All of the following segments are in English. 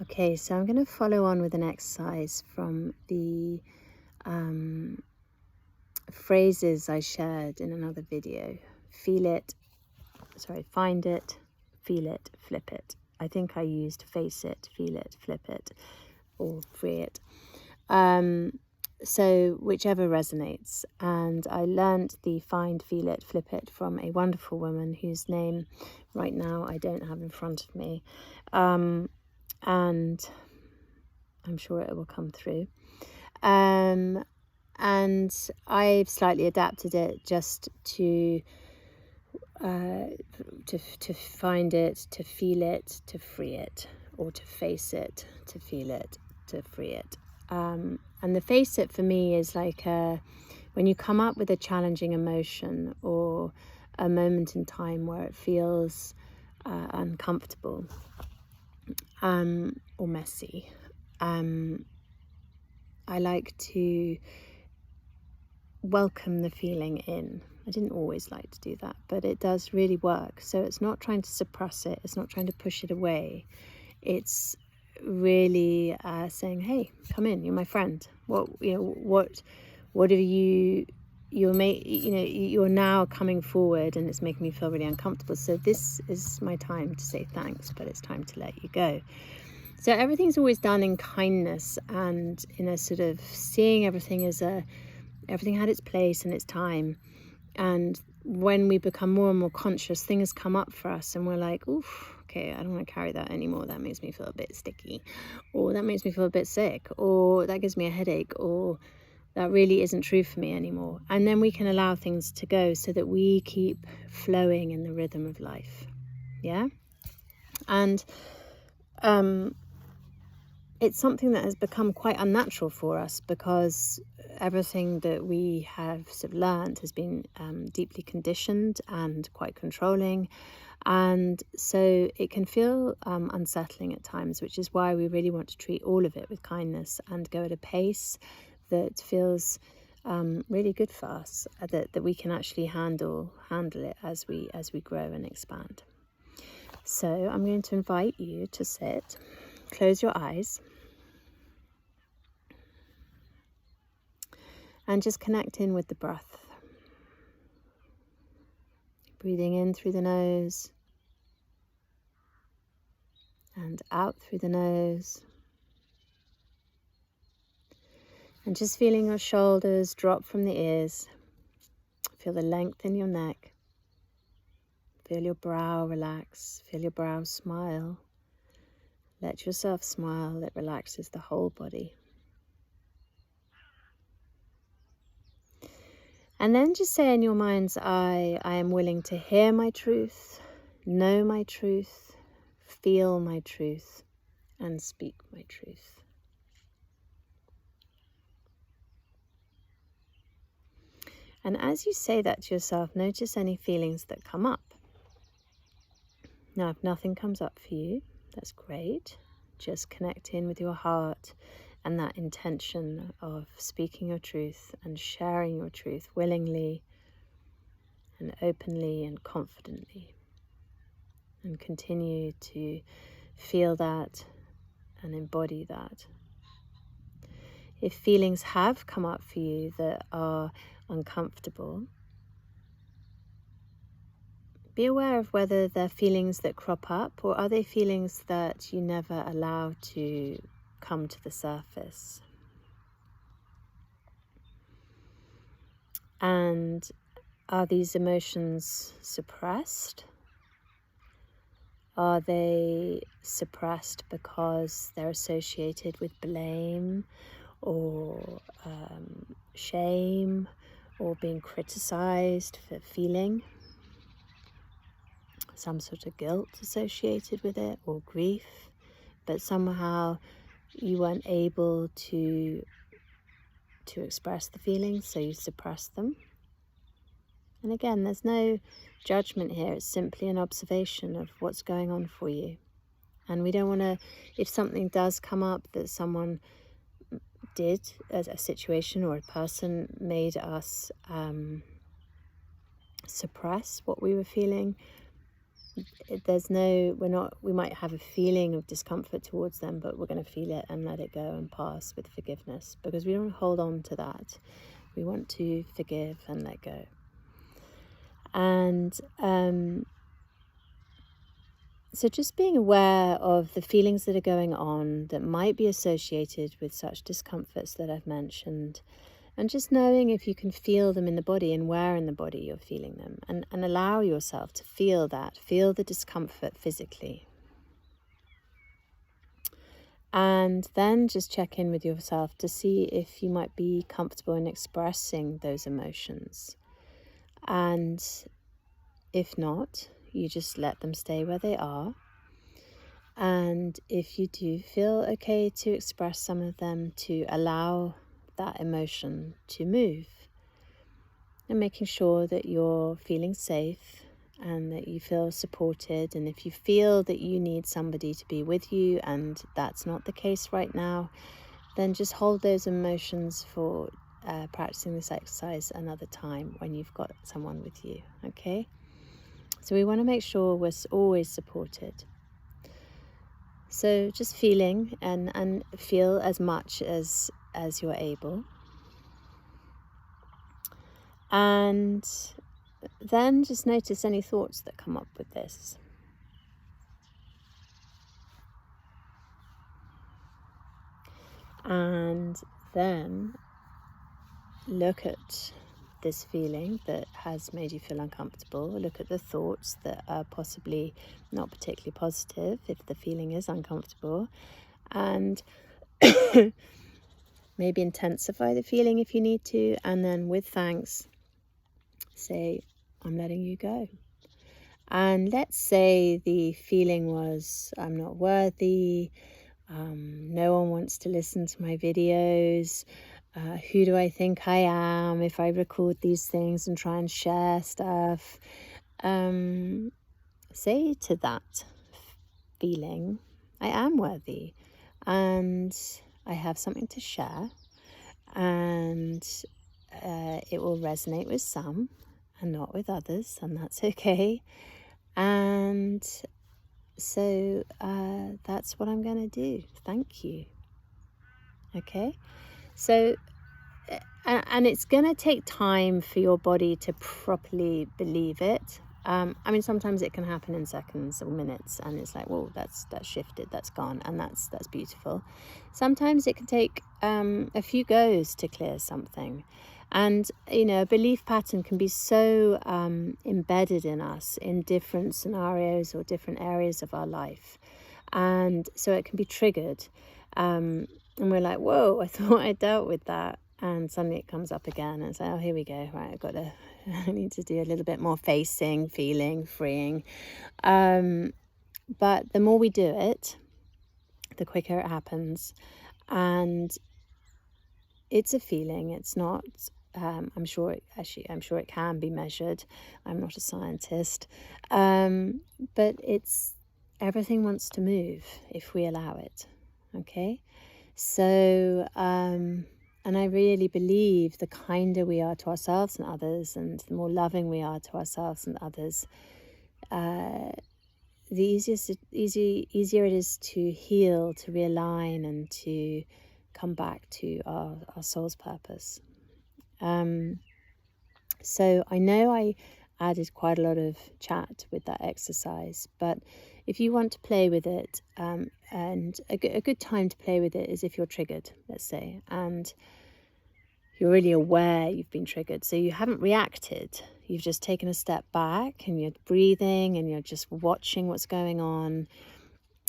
Okay, so I'm going to follow on with an exercise from the phrases I shared in another video. Find it, feel it, flip it. I think I used face it, feel it, flip it, or free it. So whichever resonates. And I learned the find, feel it, flip it from a wonderful woman whose name right now I don't have in front of me. And I'm sure it will come through. And I've slightly adapted it just to find it, to feel it, to free it, or to face it, to feel it, to free it. And the face it for me is like when you come up with a challenging emotion or a moment in time where it feels uncomfortable or messy. I like to welcome the feeling in. I didn't always like to do that, but it does really work. So it's not trying to suppress it. It's not trying to push it away. It's really saying, "Hey, come in. You're my friend. What have you're now coming forward, and it's making me feel really uncomfortable. So this is my time to say thanks, but it's time to let you go." So everything's always done in kindness and in a sort of seeing everything as everything had its place and its time. And when we become more and more conscious, things come up for us and we're like, oof, okay, I don't want to carry that anymore. That makes me feel a bit sticky, or that makes me feel a bit sick, or that gives me a headache, or that really isn't true for me anymore. And then we can allow things to go so that we keep flowing in the rhythm of life. Yeah. And it's something that has become quite unnatural for us because everything that we have sort of learned has been deeply conditioned and quite controlling. And so it can feel unsettling at times, which is why we really want to treat all of it with kindness and go at a pace that feels really good for us, that we can actually handle it as we grow and expand. So I'm going to invite you to sit, close your eyes, and just connect in with the breath. Breathing in through the nose and out through the nose. And just feeling your shoulders drop from the ears. Feel the length in your neck. Feel your brow relax. Feel your brow smile. Let yourself smile. It relaxes the whole body. And then just say in your mind's eye, I am willing to hear my truth, know my truth, feel my truth, and speak my truth. And as you say that to yourself, notice any feelings that come up. Now, if nothing comes up for you, that's great. Just connect in with your heart and that intention of speaking your truth and sharing your truth willingly and openly and confidently. And continue to feel that and embody that. If feelings have come up for you that are uncomfortable, be aware of whether they're feelings that crop up or are they feelings that you never allow to come to the surface. And are these emotions suppressed? Are they suppressed because they're associated with blame or shame or being criticized for feeling? Some sort of guilt associated with it or grief, but somehow you weren't able to express the feelings, so you suppress them. And again, there's no judgment here. It's simply an observation of what's going on for you. And we don't want to, if something does come up that someone did, a situation or a person made us suppress what we were feeling, we might have a feeling of discomfort towards them, but we're going to feel it and let it go and pass with forgiveness, because we don't hold on to that. We want to forgive and let go. And so just being aware of the feelings that are going on that might be associated with such discomforts that I've mentioned, and just knowing if you can feel them in the body and where in the body you're feeling them, and allow yourself to feel the discomfort physically. And then just check in with yourself to see if you might be comfortable in expressing those emotions. And if not, you just let them stay where they are. And if you do feel okay to express some of them, to allow that emotion to move, and making sure that you're feeling safe and that you feel supported. And if you feel that you need somebody to be with you and that's not the case right now, then just hold those emotions for practicing this exercise another time when you've got someone with you, okay? So we want to make sure we're always supported. So just feeling and feel as much as you're able. And then just notice any thoughts that come up with this. And then look at this feeling that has made you feel uncomfortable. Look at the thoughts that are possibly not particularly positive if the feeling is uncomfortable. And maybe intensify the feeling if you need to. And then with thanks, say, I'm letting you go. And let's say the feeling was, I'm not worthy, no one wants to listen to my videos, who do I think I am if I record these things and try and share stuff? Say to that feeling, I am worthy and I have something to share, and it will resonate with some and not with others, and that's okay. And so that's what I'm going to do. Thank you. Okay? So, and it's going to take time for your body to properly believe it. I mean, sometimes it can happen in seconds or minutes, and it's like, whoa, that's shifted, that's gone, and that's beautiful. Sometimes it can take a few goes to clear something. And, you know, a belief pattern can be so embedded in us in different scenarios or different areas of our life. And so it can be triggered. And we're like, whoa, I thought I dealt with that. And suddenly it comes up again. And it's like, oh, here we go. Right, I need to do a little bit more facing, feeling, freeing. But the more we do it, the quicker it happens. And it's a feeling. It's not... I'm sure it can be measured. I'm not a scientist, but everything wants to move if we allow it. Okay, so and I really believe the kinder we are to ourselves and others, and the more loving we are to ourselves and others, the easier it is to heal, to realign, and to come back to our soul's purpose. So I know I added quite a lot of chat with that exercise, but if you want to play with it, and a good time to play with it is if you're triggered, let's say, and you're really aware you've been triggered. So you haven't reacted, you've just taken a step back and you're breathing and you're just watching what's going on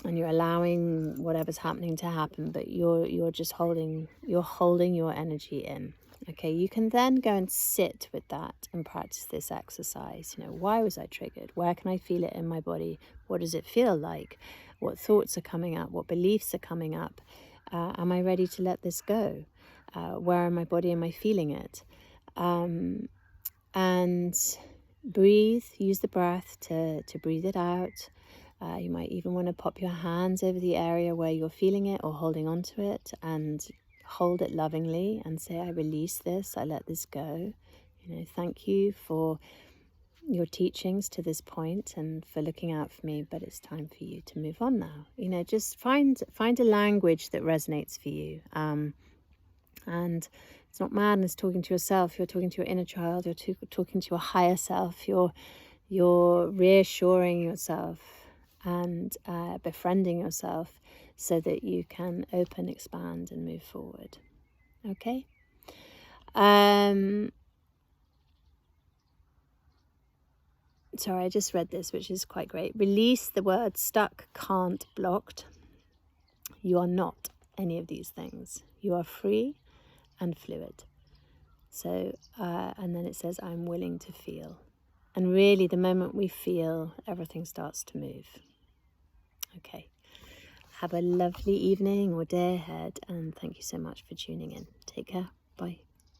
and you're allowing whatever's happening to happen, but you're just holding your energy in. Okay, you can then go and sit with that and practice this exercise. You know, why was I triggered? Where can I feel it in my body? What does it feel like? What thoughts are coming up? What beliefs are coming up? Am I ready to let this go? Where in my body am I feeling it? And breathe, use the breath to breathe it out. You might even want to pop your hands over the area where you're feeling it or holding on to it, and hold it lovingly and say, I release this, I let this go. You know, thank you for your teachings to this point and for looking out for me, but it's time for you to move on now. You know, just find a language that resonates for you. And it's not madness talking to yourself. You're talking to your inner child. You're talking to your higher self. You're reassuring yourself and befriending yourself so that you can open, expand, and move forward. Okay? Sorry, I just read this, which is quite great. Release the word stuck, can't, blocked. You are not any of these things. You are free and fluid. So, and then it says, I'm willing to feel. And really, the moment we feel, everything starts to move. Okay. Have a lovely evening or day ahead, and thank you so much for tuning in. Take care. Bye.